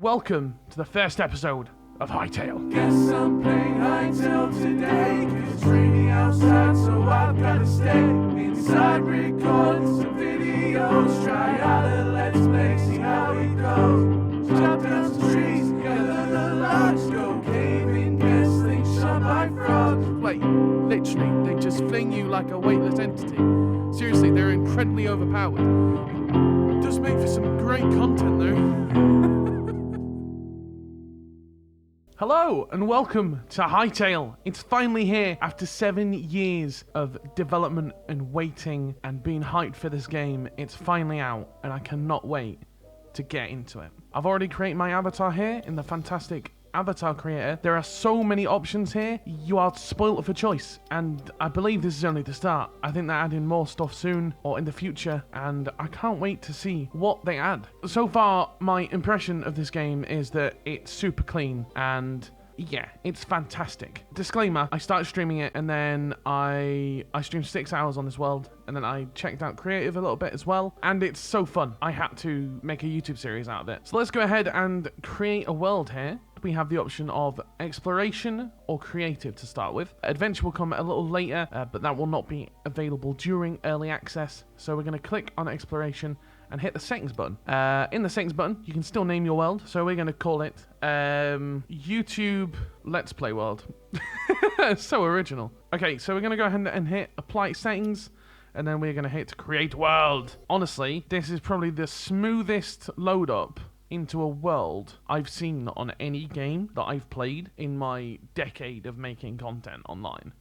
Welcome to the first episode of Hytale. Guess I'm playing Hytale today, 'cause it's raining outside, so I've gotta stay inside, record some videos, try out a let's play, see how it goes. Chop down some trees, gather the logs, go caving, guess things shot by frogs. Wait, literally, they just fling you like a weightless entity. Seriously, they're incredibly overpowered. It does make for some great content though. Hello and welcome to Hytale. It's finally here after 7 years of development and waiting and being hyped for this game. It's finally out and I cannot wait to get into it. I've already created my avatar here in the fantastic avatar creator. There are so many options here. You are spoiled for choice, and I believe this is only the start. I think they're adding more stuff soon or in the future, and I can't wait to see what they add. So far, my impression of this game is that it's super clean and yeah, it's fantastic. Disclaimer, I started streaming it and then I streamed 6 hours on this world and then I checked out creative a little bit as well, and it's so fun. I had to make a YouTube series out of it. So let's go ahead and create a world here. We have the option of exploration or creative to start with. Adventure will come a little later, but that will not be available during early access. So we're going to click on exploration and hit the settings button. In the settings button, you can still name your world. So we're going to call it YouTube Let's Play World. So original. Okay, so we're going to go ahead and hit apply settings. And then we're going to hit create world. Honestly, this is probably the smoothest load up into a world I've seen on any game that I've played in my decade of making content online.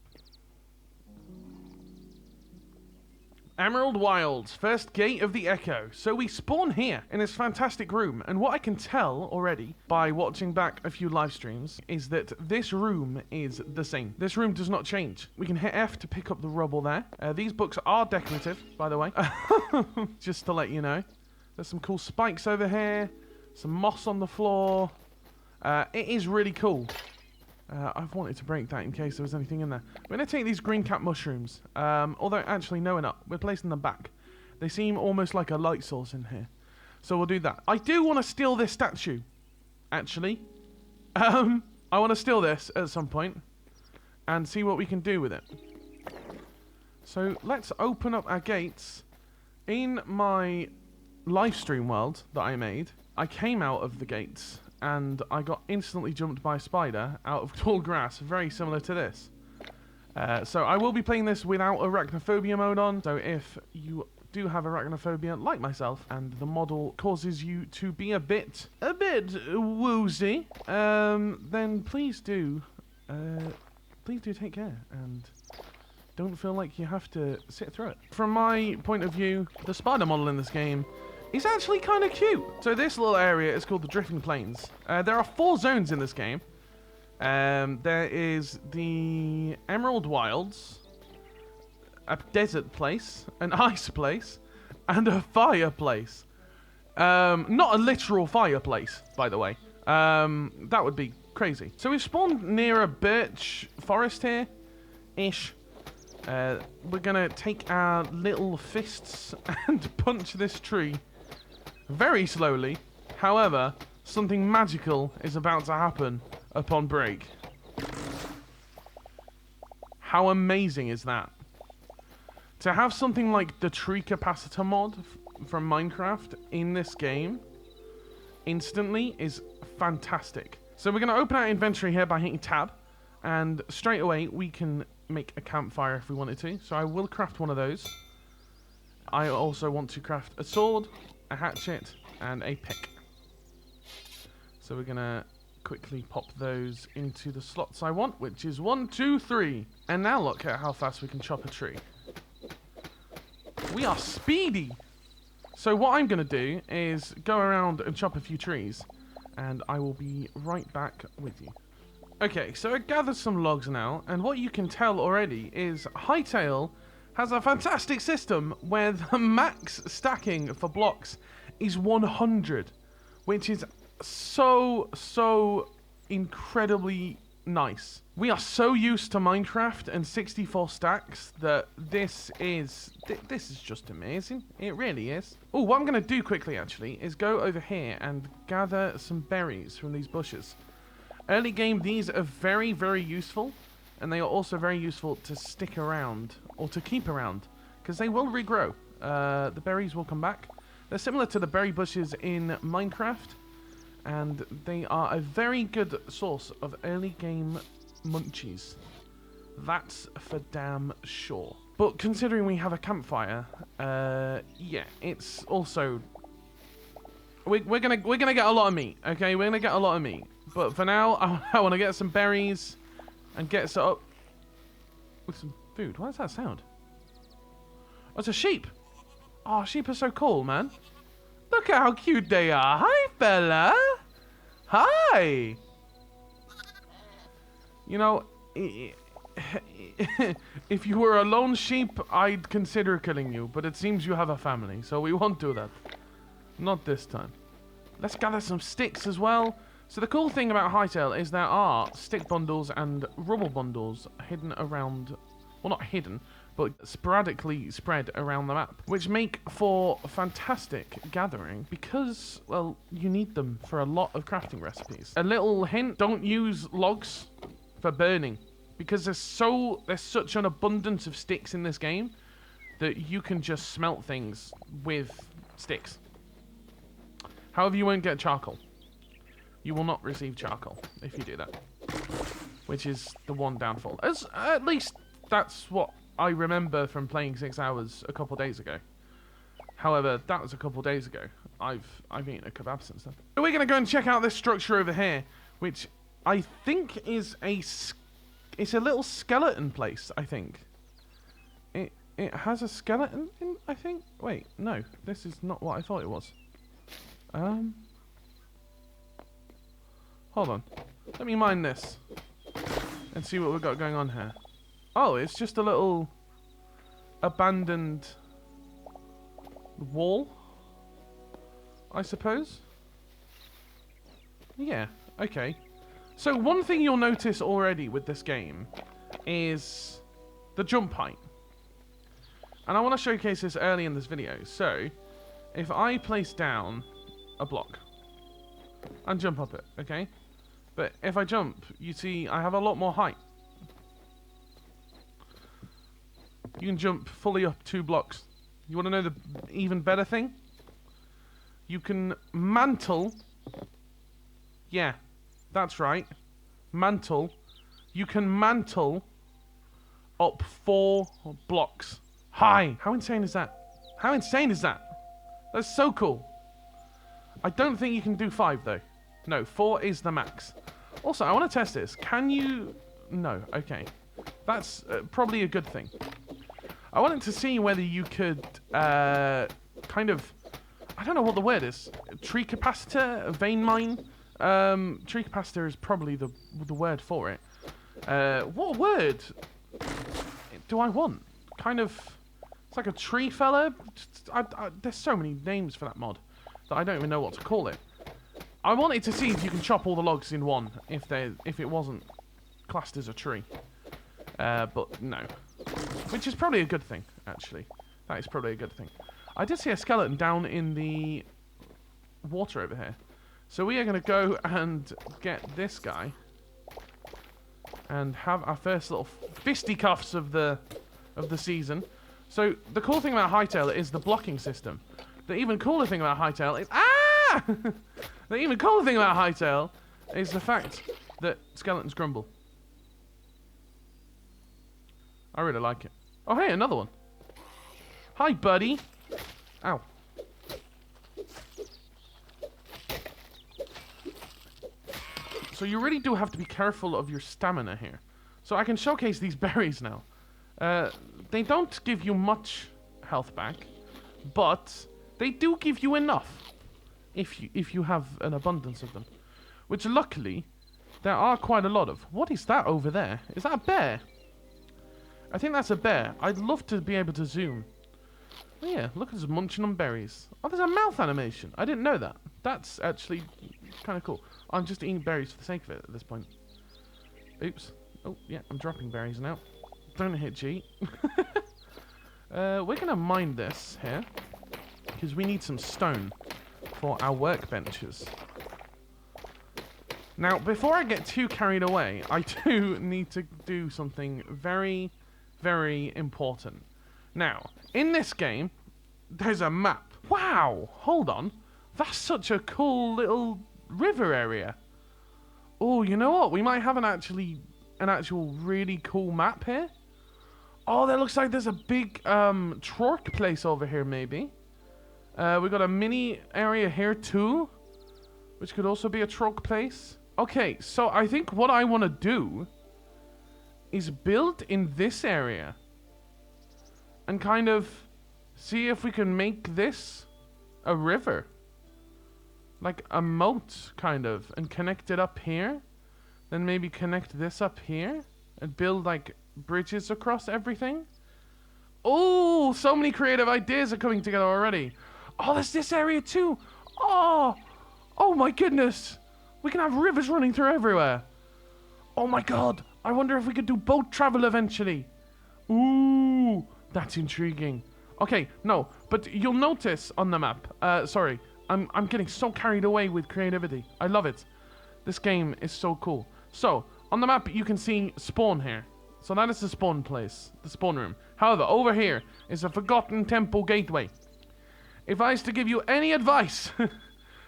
Emerald Wilds, first gate of the Echo. So we spawn here in this fantastic room, and what I can tell already by watching back a few live streams is that this room is the same. This room does not change. We can hit F to pick up the rubble there. These books are decorative, by the way, just to let you know. There's some cool spikes over here. Some moss on the floor. It is really cool. I've wanted to break that in case there was anything in there. We're going to take these green cap mushrooms. Although, actually, no, we're not. We're placing them back. They seem almost like a light source in here. So we'll do that. I do want to steal this statue, actually. I want to steal this at some point and see what we can do with it. So let's open up our gates. In my live stream world that I made, I came out of the gates and I got instantly jumped by a spider out of tall grass, very similar to this. So I will be playing this without arachnophobia mode on, so if you do have arachnophobia like myself and the model causes you to be a bit woozy, then please do take care and don't feel like you have to sit through it. From my point of view, the spider model in this game is actually kind of cute. So this little area is called the Drifting Plains. There are 4 zones in this game. There is the Emerald Wilds, a desert place, an ice place, and a fireplace. Not a literal fireplace, by the way. That would be crazy. So we've spawned near a birch forest here, ish. We're gonna take our little fists and punch this tree very slowly. However, something magical is about to happen upon break. How amazing is that? To have something like the tree capacitor mod from Minecraft in this game instantly is fantastic. So we're going to open our inventory here by hitting tab, and straight away we can make a campfire if we wanted to. So I will craft one of those. I also want to craft a sword, a hatchet, and a pick. So we're gonna quickly pop those into the slots I want, which is 1, 2, 3. And now look at how fast we can chop a tree. We are speedy! So what I'm gonna do is go around and chop a few trees, and I will be right back with you. Okay, so I gathered some logs now, and what you can tell already is Hytale has a fantastic system where the max stacking for blocks is 100, which is so incredibly nice. We are so used to Minecraft and 64 stacks that this is just amazing. It really is. Oh, what I'm going to do quickly, actually, is go over here and gather some berries from these bushes. Early game, these are very, very useful. And they are also very useful to stick around, or to keep around, because they will regrow. The berries will come back. They're similar to the berry bushes in Minecraft, and they are a very good source of early game munchies. That's for damn sure. But considering we have a campfire, yeah, it's also... We're gonna get a lot of meat, okay? We're gonna get a lot of meat. But for now, I want to get some berries and get set up with some food. What does that sound? Oh, it's a sheep. Oh, sheep are so cool, man. Look at how cute they are. Hi, fella. Hi. You know, if you were a lone sheep, I'd consider killing you. But it seems you have a family, so we won't do that. Not this time. Let's gather some sticks as well. So the cool thing about Hytale is there are stick bundles and rubble bundles hidden around, well, not hidden, but sporadically spread around the map, which make for fantastic gathering because, well, you need them for a lot of crafting recipes. A little hint, don't use logs for burning because there's such an abundance of sticks in this game that you can just smelt things with sticks. However, you won't get charcoal. You will not receive charcoal if you do that, which is the one downfall. At least that's what I remember from playing 6 hours a couple days ago. However, that was a couple days ago. I've eaten a kebab since then. So we're gonna go and check out this structure over here, which I think is it's a little skeleton place. I think it has a skeleton in. I think. Wait, no, this is not what I thought it was. Hold on. Let me mine this and see what we've got going on here. Oh, it's just a little abandoned wall, I suppose. Yeah, okay. So one thing you'll notice already with this game is the jump height. And I want to showcase this early in this video. So, if I place down a block and jump up it, okay? But if I jump, you see I have a lot more height. You can jump fully up 2 blocks. You want to know the even better thing? You can mantle. Yeah, that's right. Mantle. You can mantle up 4 blocks high. How insane is that? How insane is that? That's so cool. I don't think you can do 5 though. No, 4 is the max. Also, I want to test this. Can you... No, okay. That's probably a good thing. I wanted to see whether you could kind of... I don't know what the word is. Tree capacitor? Vein mine? Tree capacitor is probably the word for it. What word do I want? Kind of... It's like a tree fella? There's so many names for that mod that I don't even know what to call it. I wanted to see if you can chop all the logs in one, if it wasn't classed as a tree. But no. Which is probably a good thing, actually. That is probably a good thing. I did see a skeleton down in the water over here. So we are going to go and get this guy. And have our first little fisticuffs of the season. So the cool thing about Hytale is the blocking system. The even cooler thing about Hytale is... Ah! The even cooler thing about Hytale is the fact that skeletons grumble. I really like it. Oh, hey, another one. Hi, buddy. Ow. So you really do have to be careful of your stamina here. So I can showcase these berries now. They don't give you much health back, but they do give you enough if you have an abundance of them, which luckily there are quite a lot of. What is that over there? Is that a bear? I think that's a bear. I'd love to be able to zoom. Oh yeah, look at us munching on berries. Oh, there's a mouth animation. I didn't know that. That's actually kind of cool. I'm just eating berries for the sake of it at this point. Oops. Oh, yeah, I'm dropping berries now. Don't hit G. We're gonna mine this here, because we need some stone for our workbenches. Now, before I get too carried away, I do need to do something very, very important. Now, in this game, there's a map. Wow! Hold on. That's such a cool little river area. Oh, you know what? We might have an actual really cool map here. Oh, that looks like there's a big truck place over here, maybe. We got a mini area here too, which could also be a truck place. Okay, so I think what I want to do is build in this area and kind of see if we can make this a river. Like a moat, kind of, and connect it up here. Then maybe connect this up here and build like bridges across everything. Oh, so many creative ideas are coming together already. Oh, there's this area too. Oh my goodness. We can have rivers running through everywhere. Oh my god. I wonder if we could do boat travel eventually. Ooh, that's intriguing. Okay, no, but you'll notice on the map. Sorry, I'm getting so carried away with creativity. I love it. This game is so cool. So, on the map, you can see spawn here. So that is the spawn place, the spawn room. However, over here is a forgotten temple gateway. If I was to give you any advice,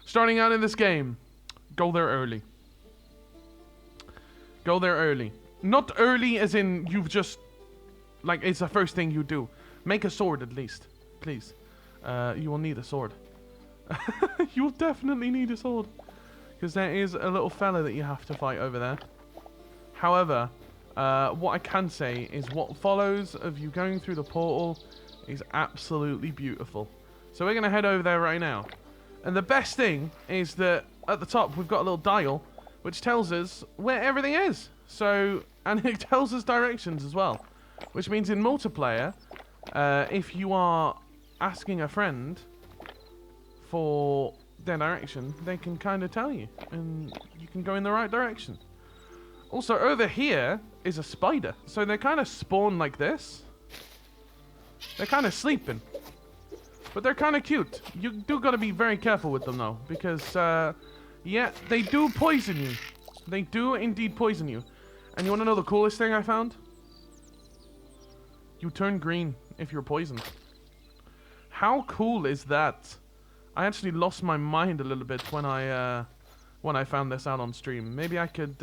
starting out in this game, go there early. Go there early. Not early as in you've just, like, it's the first thing you do. Make a sword at least, please. You will need a sword. You will definitely need a sword. Because there is a little fella that you have to fight over there. However, what I can say is what follows of you going through the portal is absolutely beautiful. So we're going to head over there right now. And the best thing is that at the top we've got a little dial which tells us where everything is. So, and it tells us directions as well. Which means in multiplayer, if you are asking a friend for their direction, they can kind of tell you. And you can go in the right direction. Also, over here is a spider. So they kind of spawn like this. They're kind of sleeping. But they're kind of cute. You do got to be very careful with them, though. Because, yeah, they do poison you. They do indeed poison you. And you want to know the coolest thing I found? You turn green if you're poisoned. How cool is that? I actually lost my mind a little bit when I found this out on stream. Maybe I could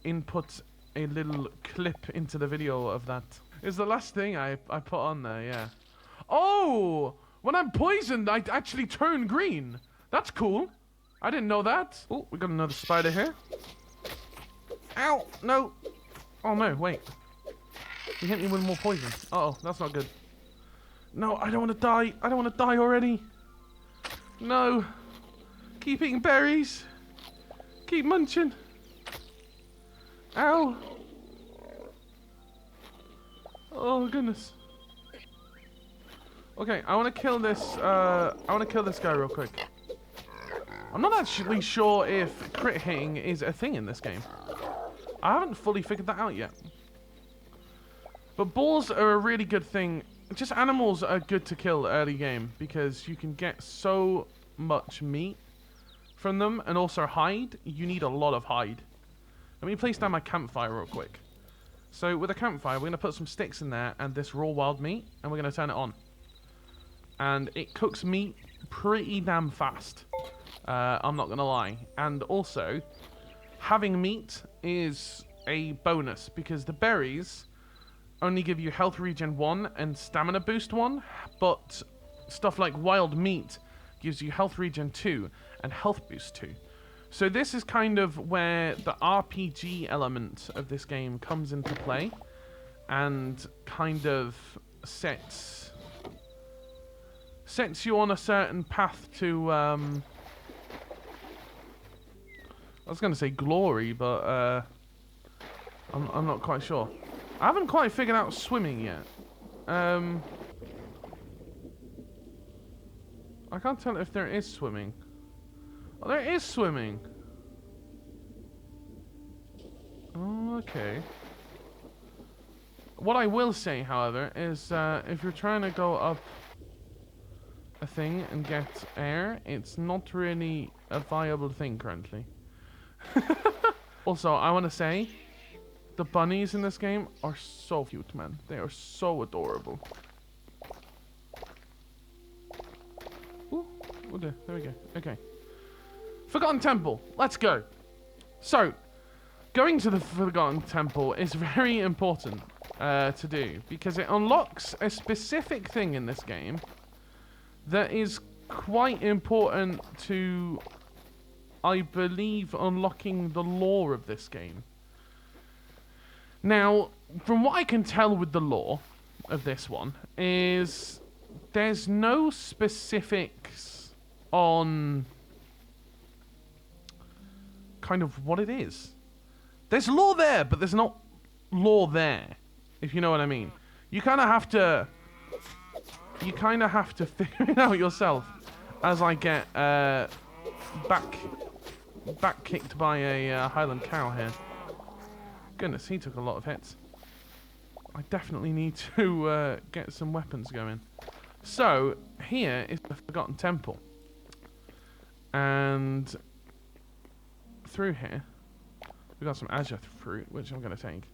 input a little clip into the video of that. It's the last thing I put on there, yeah. Oh! When I'm poisoned, I actually turn green. That's cool. I didn't know that. Oh, we got another spider here. Ow! No! Oh no, wait. He hit me with more poison. Uh-oh, that's not good. No, I don't want to die. I don't want to die already. No. Keep eating berries. Keep munching. Ow. Oh goodness. Okay, I want to kill this. I want to kill this guy real quick. I'm not actually sure if crit hitting is a thing in this game. I haven't fully figured that out yet. But balls are a really good thing. Just animals are good to kill early game because you can get so much meat from them, and also hide. You need a lot of hide. Let me place down my campfire real quick. So with a campfire, we're going to put some sticks in there and this raw wild meat, and we're going to turn it on. And it cooks meat pretty damn fast. I'm not going to lie. And also, having meat is a bonus because the berries only give you health regen 1 and stamina boost 1, but stuff like wild meat gives you health regen 2 and health boost 2. So this is kind of where the RPG element of this game comes into play and kind of sets you on a certain path to I was going to say glory, but I'm not quite sure. I haven't quite figured out swimming yet. I can't tell if there is swimming. Oh, there is swimming. Okay. What I will say, however, is if you're trying to go up a thing and get air, it's not really a viable thing currently. Also, I want to say, the bunnies in this game are so cute, man. They are so adorable. Ooh, there we go. Okay. Forgotten Temple. Let's go. So, going to the Forgotten Temple is very important to do, because it unlocks a specific thing in this game that is quite important to, I believe, unlocking the lore of this game. Now, from what I can tell with the lore of this one, is there's no specifics on kind of what it is. There's lore there, but there's not lore there, if you know what I mean. You kind of have to figure it out yourself as I get back kicked by a Highland cow here. Goodness, he took a lot of hits. I definitely need to get some weapons going. So, here is the Forgotten Temple. And through here, we've got some azure fruit, which I'm going to take.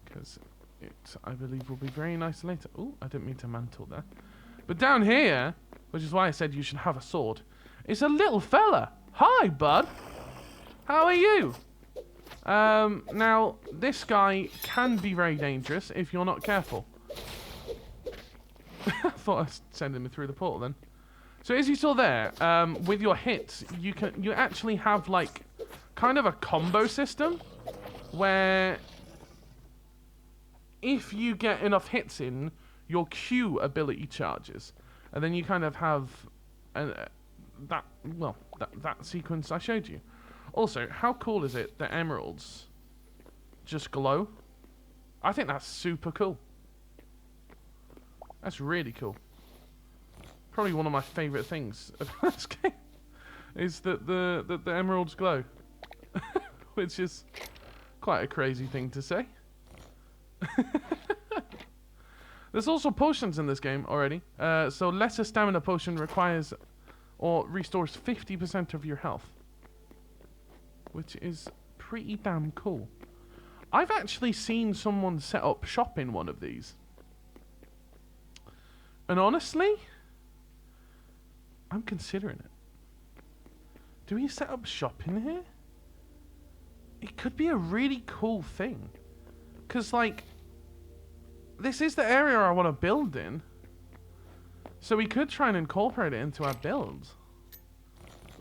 Because it, I believe, will be very nice later. Oh, I didn't mean to mantle there. But down here, which is why I said you should have a sword, is a little fella. Hi, bud. How are you? Now, this guy can be very dangerous if you're not careful. I thought I was sending him through the portal then. So as you saw there, with your hits, you actually have like kind of a combo system where if you get enough hits in, your Q ability charges, and then you kind of have that sequence I showed you. Also, how cool is it that emeralds just glow? I think that's super cool. That's really cool. Probably one of my favourite things about this game is that the emeralds glow. Which is quite a crazy thing to say. There's also potions in this game already. So lesser stamina potion requires or restores 50% of your health, which is pretty damn cool. I've actually seen someone set up shop in one of these. And honestly, I'm considering it. Do we set up shop in here? It could be a really cool thing. Because, like, this is the area I want to build in. So we could try and incorporate it into our builds.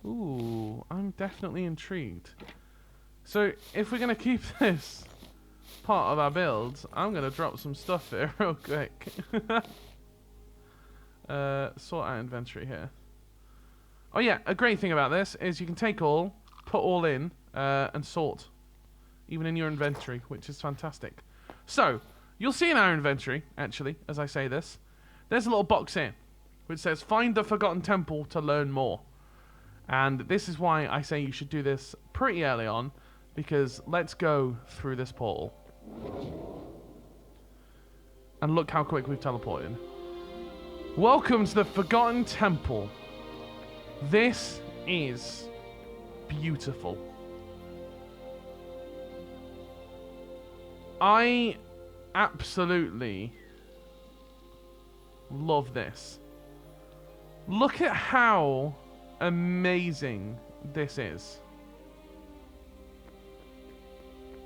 Ooh, I'm definitely intrigued. So, if we're going to keep this part of our builds, I'm going to drop some stuff here real quick. Sort out inventory here. Oh yeah, a great thing about this is you can take all, put all in, and sort. Even in your inventory, which is fantastic. So, you'll see in our inventory, actually, as I say this, there's a little box here, which says, find the Forgotten Temple to learn more. And this is why I say you should do this pretty early on, because let's go through this portal. And look how quick we've teleported. Welcome to the Forgotten Temple. This is beautiful. I absolutely love this. Look at how amazing this is.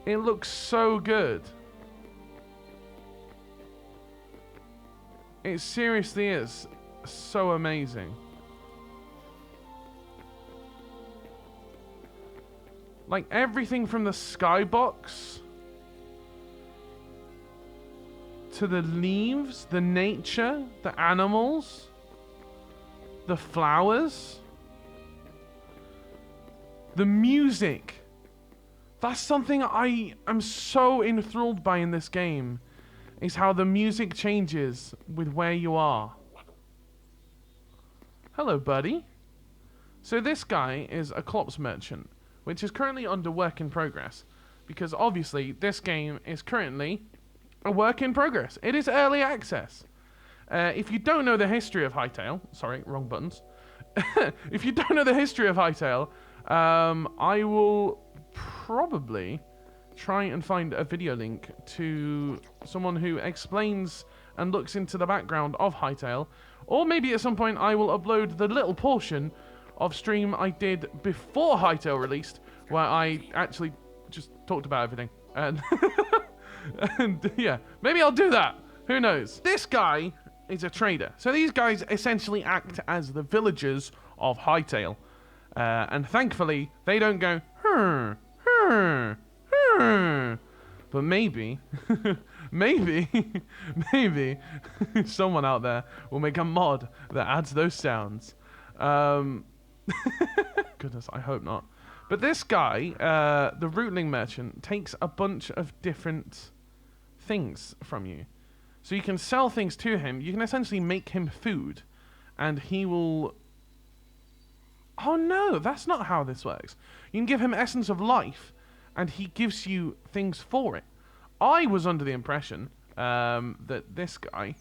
It looks so good. It seriously is so amazing. Like everything from the skybox to the leaves, the nature, the animals, the flowers, the music. That's something I am so enthralled by in this game, is how the music changes with where you are. Hello, buddy. So this guy is a clops merchant, which is currently under work in progress, because obviously this game is currently a work in progress. It is early access. If you don't know the history of Hytale, sorry, wrong buttons. If you don't know the history of Hytale, I will probably try and find a video link to someone who explains and looks into the background of Hytale, or maybe at some point I will upload the little portion of stream I did before Hytale released, where I actually just talked about everything. And, and yeah, maybe I'll do that. Who knows? This guy is a trader. So these guys essentially act as the villagers of Hytale. And thankfully, they don't go, but maybe, maybe someone out there will make a mod that adds those sounds. Goodness, I hope not. But this guy, the rootling merchant, takes a bunch of different things from you. So you can sell things to him. You can essentially make him food, and he will... Oh no, that's not how this works. You can give him essence of life, and he gives you things for it. I was under the impression that this guy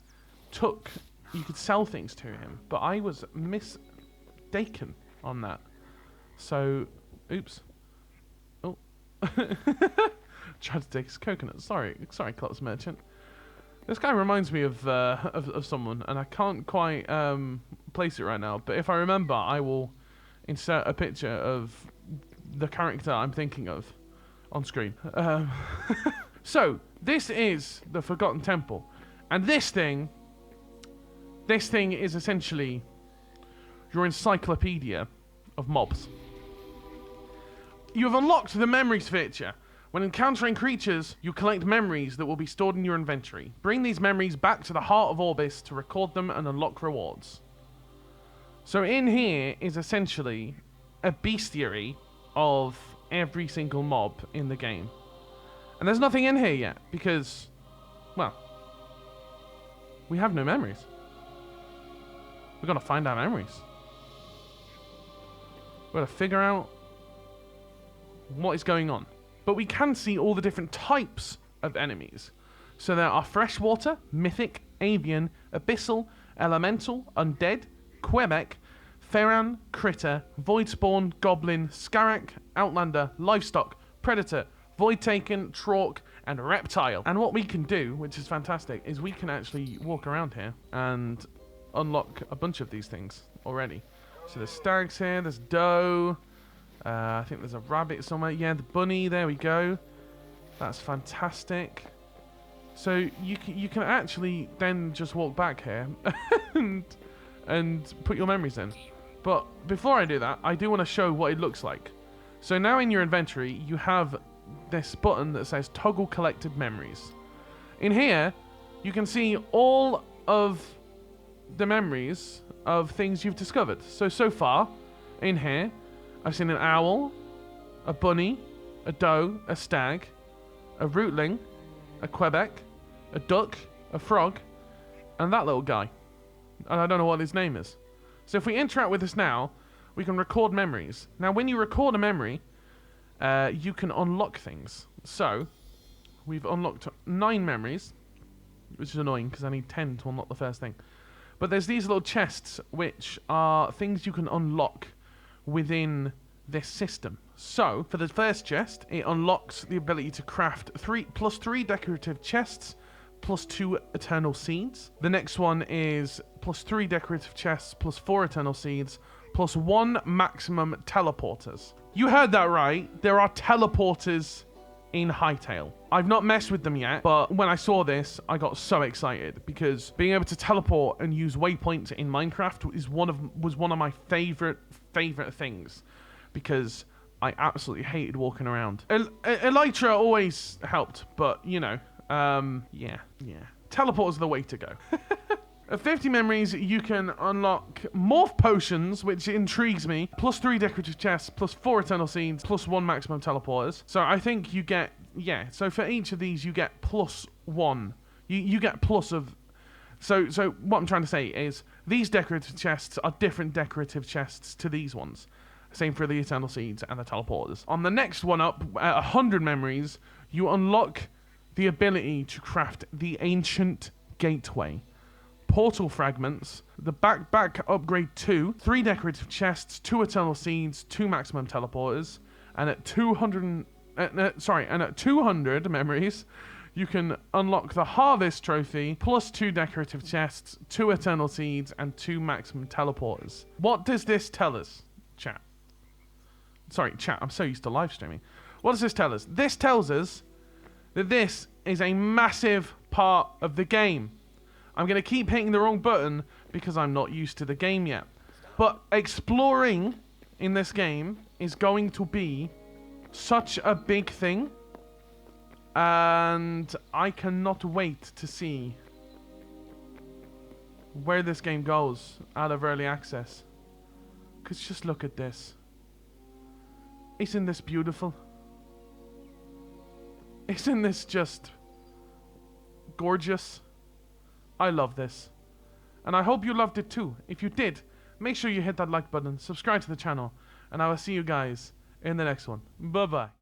took... You could sell things to him, but I was mistaken on that. So, oops. Oh. Tried to take his coconut. Sorry, Clothes Merchant. This guy reminds me of someone, and I can't quite place it right now. But if I remember, I will insert a picture of the character I'm thinking of on screen. So this is the Forgotten Temple, and this thing is essentially your encyclopedia of mobs. You have unlocked the memories feature. When encountering creatures, you collect memories that will be stored in your inventory. Bring these memories back to the heart of Orbis to record them and unlock rewards. So in here is essentially a bestiary of every single mob in the game. And there's nothing in here yet because, well, we have no memories. We've got to find our memories. We've got to figure out what is going on. But we can see all the different types of enemies. So there are freshwater, mythic, avian, abyssal, elemental, undead, Quebec, Ferran, critter, voidspawn, goblin, scarrak, outlander, livestock, predator, void taken, trork, and reptile. And what we can do, which is fantastic, is we can actually walk around here and unlock a bunch of these things already. So there's stags here, there's doe. I think there's a rabbit somewhere. Yeah, the bunny. There we go. That's fantastic. So you can actually then just walk back here and put your memories in. But before I do that, I do want to show what it looks like. So now in your inventory, you have this button that says Toggle Collected Memories. In here, you can see all of the memories of things you've discovered. So far, in here, I've seen an owl, a bunny, a doe, a stag, a rootling, a Quebec, a duck, a frog, and that little guy. And I don't know what his name is. So if we interact with this now, we can record memories. Now, when you record a memory, you can unlock things. So, we've unlocked 9 memories, which is annoying because I need 10 to unlock the first thing. But there's these little chests, which are things you can unlock within this system. So, for the first chest, it unlocks the ability to craft +3 decorative chests, +2 eternal seeds. The next one is +3 decorative chests, +4 eternal seeds, +1 maximum teleporters. You heard that right. There are teleporters in Hytale. I've not messed with them yet, but when I saw this, I got so excited because being able to teleport and use waypoints in Minecraft was one of my favorite things, because I absolutely hated walking around. Elytra always helped, but you know, yeah. Teleport's the way to go. At 50 memories, you can unlock morph potions, which intrigues me, +3 decorative chests, +4 eternal seeds, +1 maximum teleporters. So I think you get, yeah, so for each of these, you get +1. You get plus of... So what I'm trying to say is, these decorative chests are different decorative chests to these ones. Same for the Eternal Seeds and the Teleporters. On the next one up, at 100 memories, you unlock the ability to craft the Ancient Gateway. Portal fragments, the backpack upgrade 2, 3 decorative chests, 2 Eternal Seeds, 2 maximum teleporters, and at 200 memories, you can unlock the Harvest Trophy, plus 2 decorative chests, 2 Eternal Seeds, and 2 maximum teleporters. What does this tell us, chat? Sorry, chat, I'm so used to live streaming. What does this tell us? This tells us that this is a massive part of the game. I'm going to keep hitting the wrong button because I'm not used to the game yet. But exploring in this game is going to be such a big thing. And I cannot wait to see where this game goes out of early access. Because just look at this. Isn't this beautiful? Isn't this just gorgeous? I love this. And I hope you loved it too. If you did, make sure you hit that like button, subscribe to the channel, and I will see you guys in the next one. Bye-bye.